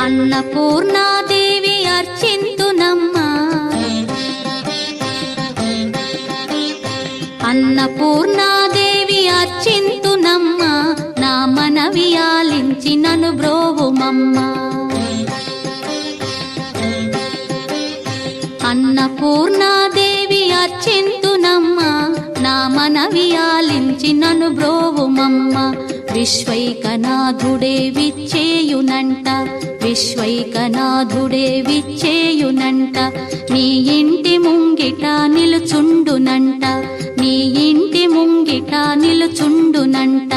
అన్నపూర్ణాదేవి అర్చింతునమ్మా, అన్నపూర్ణాదేవి అర్చింతునమ్మా, నా మనవి ఆలించి నన్ను బ్రోవుమమ్మా. అన్నపూర్ణాదేవి అర్చింతునమ్మా, నా మనవి ఆలించి నన్ను బ్రోవుమమ్మా. విశ్వైకనాథుడే విచ్చేయునంట, విశ్వైకనాథుడే విచ్చేయునంట, నీ ఇంటి ముంగిట నిలుచుండునంట, నీ ఇంటి ముంగిట నిలుచుండునంట.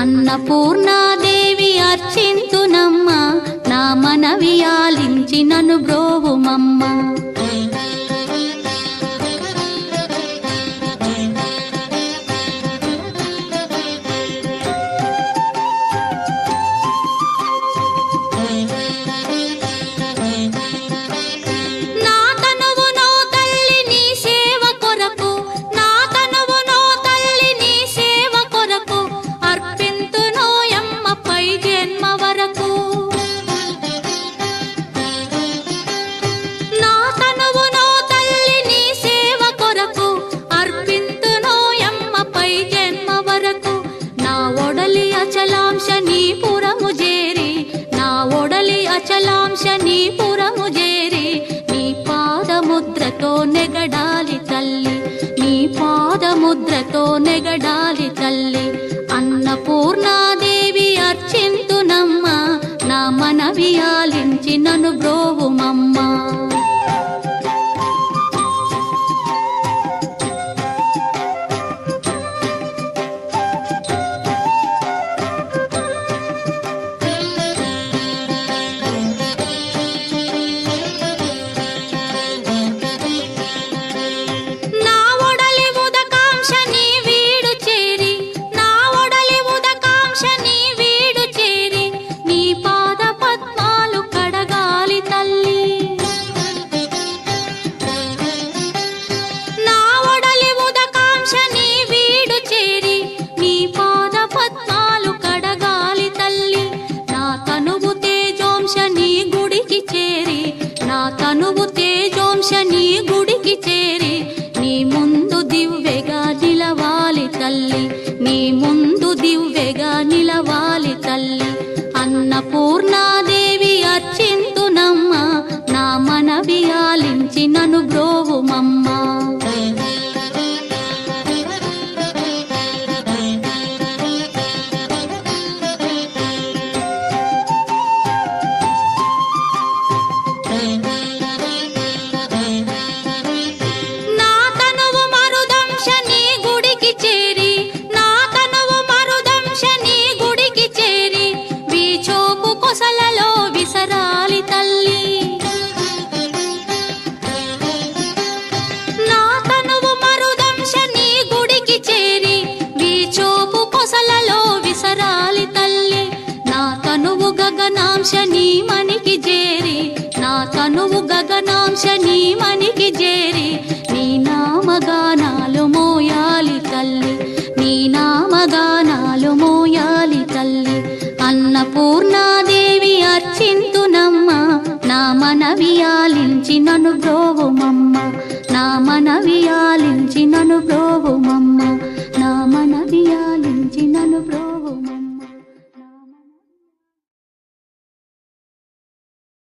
అన్నపూర్ణాదేవి అర్చింతునమ్మా, నా మనవి ఆలించి నన్ను బ్రోవుమమ్మా. అచలాంశనీపురము చేరి నీ పాదముద్రతో నెగడాలి తల్లి, నీ పాదముద్రతో నెగడాలి తల్లి. అన్నపూర్ణాదేవి అర్చింతునమ్మా, నా మనవి ఆలించి నన్ను బ్రోవుమమ్మా. తనువు తేజోంశని గుడికి చేరి నీ ముందు దివ్వెగా నిలవాలి తల్లి, నీ ముందు దివ్వెగా నిలవాలి తల్లి. అన్నపూర్ణాదేవి అర్చింతునమ్మా, నా మనవి ఆలించి నన్ను బ్రోవుమమ్మా. గగనాంశని మనికి చేరి, నా తనువు గగనాంశని మనికి చేరి నీ నామగానాలు మోయాలి తల్లి, నీ నామగానాలు మోయాలి తల్లి. అన్నపూర్ణాదేవి అర్చింతునమ్మా, నా మనవి ఆలించి నన్ను బ్రోవుమమ్మా, నా మనవి